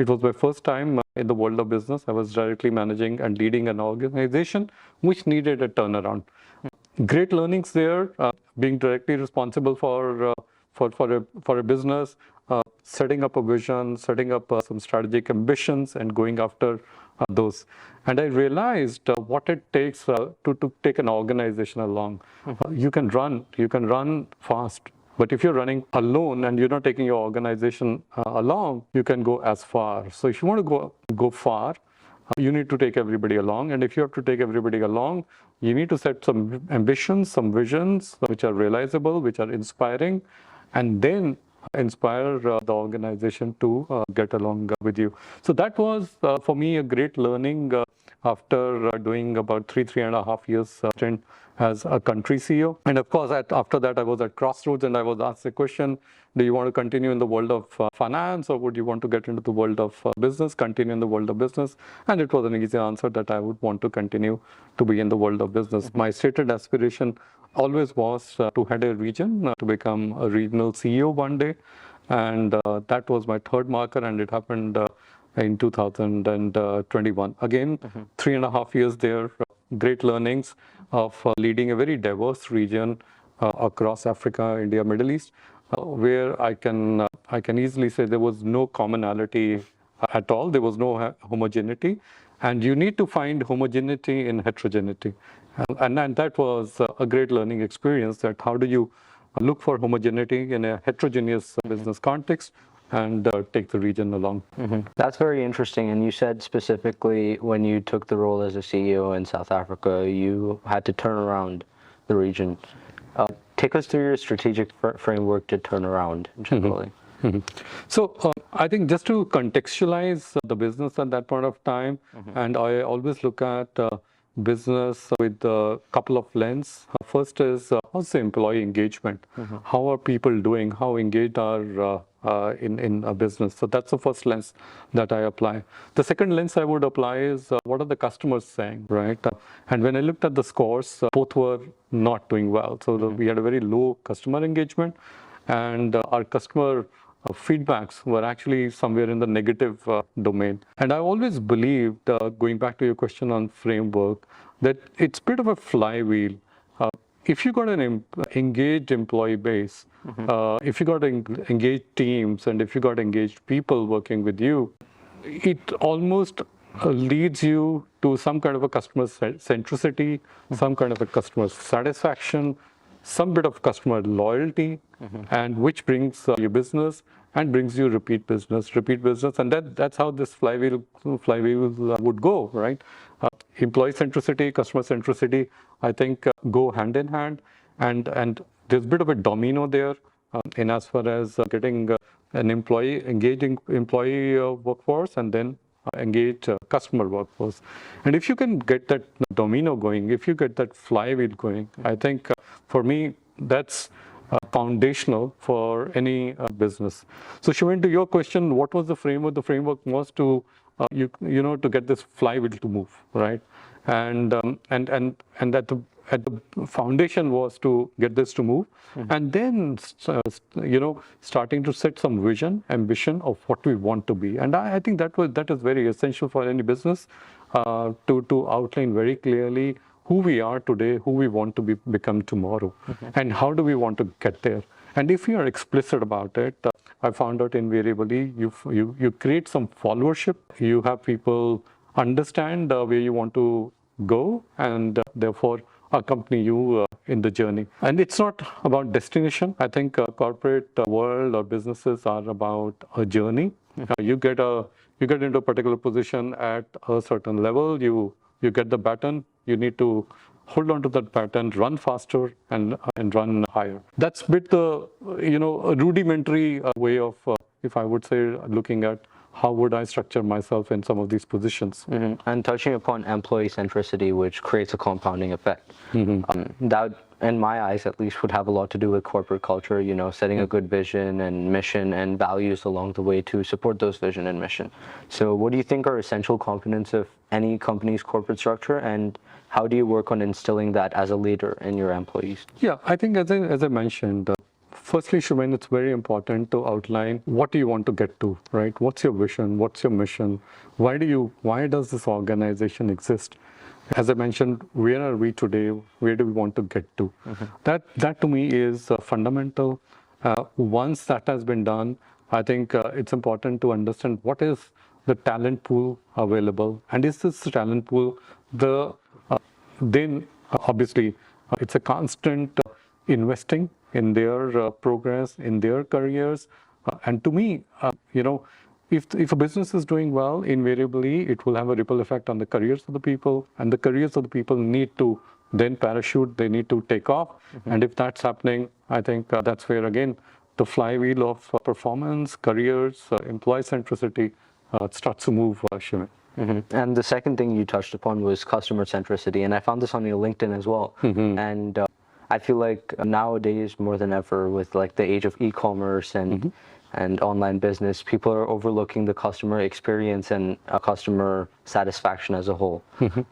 It was my first time in the world of business. I was directly managing and leading an organization which needed a turnaround. Great learnings there, being directly responsible for a business, setting up a vision, setting up some strategic ambitions, and going after those. And I realized what it takes to take an organization along. You can run fast. But if you're running alone and you're not taking your organization along, you can go as far. So if you want to go far, you need to take everybody along. And if you have to take everybody along, you need to set some ambitions, some visions which are realizable, which are inspiring, and then inspire the organization to get along with you. So that was for me a great learning after doing about 3.5 years stint as a country CEO. And of course, after that, I was at crossroads and I was asked the question, do you want to continue in the world of finance, or would you want to get into the world of business, continue in the world of business? And it was an easy answer that I would want to continue to be in the world of business. My stated aspiration always was to head a region, to become a regional CEO one day. And that was my third marker, and it happened in 2021. Again, 3.5 years there, great learnings of leading a very diverse region across Africa, India, Middle East, where I can easily say there was no commonality at all. There was no homogeneity, and you need to find homogeneity in heterogeneity. And that was a great learning experience, that how do you look for homogeneity in a heterogeneous business context and take the region along. That's very interesting. And you said specifically when you took the role as a CEO in South Africa, you had to turn around the region. Take us through your strategic framework to turn around generally. So I think just to contextualize the business at that point of time, and I always look at business with a couple of lenses. First is how's the employee engagement? How are people doing? How engaged are in a business? So that's the first lens that I apply. The second lens I would apply is what are the customers saying, right? And when I looked at the scores, both were not doing well. So we had a very low customer engagement, and our customer feedbacks were actually somewhere in the negative domain. And I always believed, going back to your question on framework, that it's a bit of a flywheel. If you got an engaged employee base, if you got engaged teams, and if you got engaged people working with you, it almost leads you to some kind of a customer centricity, some kind of a customer satisfaction, some bit of customer loyalty, and which brings your business and brings you repeat business, and that's how this flywheel would go, right? Employee centricity, customer centricity, I think go hand in hand, and there's a bit of a domino there in as far as getting an engaging employee workforce, and then engage customer workforce. And if you can get that domino going, if you get that flywheel going, I think for me that's foundational for any business. So Shivan, to your question, what was the framework? The framework was to to get this flywheel to move, right? And at the foundation was to get this to move, and then starting to set some vision, ambition of what we want to be. And I think that is very essential for any business, to outline very clearly who we are today, who we want to become tomorrow, and how do we want to get there. And if you are explicit about it, I found out invariably you create some followership. You have people understand where you want to go, and therefore accompany you in the journey. And it's not about destination. I think corporate world or businesses are about a journey. You get into a particular position at a certain level. You get the baton. You need to hold on to that pattern, run faster, and run higher. That's a bit the a rudimentary way of, if I would say, looking at how would I structure myself in some of these positions. And touching upon employee centricity, which creates a compounding effect. That, in my eyes at least, would have a lot to do with corporate culture, setting a good vision and mission and values along the way to support those vision and mission. So what do you think are essential components of any company's corporate structure, and how do you work on instilling that as a leader in your employees? Yeah, I think as I mentioned, firstly, Shumen, it's very important to outline what do you want to get to, right? What's your vision? What's your mission? Why does this organization exist? As I mentioned, where are we today? Where do we want to get to? That to me is fundamental. Once that has been done, I think it's important to understand what is the talent pool available, and is this talent pool the then obviously it's a constant investing in their progress, in their careers. And to me, if a business is doing well, invariably it will have a ripple effect on the careers of the people, and the careers of the people need to then parachute, they need to take off. And if that's happening, I think that's where again the flywheel of performance, careers, employee centricity starts to move, Shimin. And the second thing you touched upon was customer centricity, and I found this on your LinkedIn as well. And I feel like nowadays more than ever, with like the age of e-commerce and online business, people are overlooking the customer experience and customer satisfaction as a whole.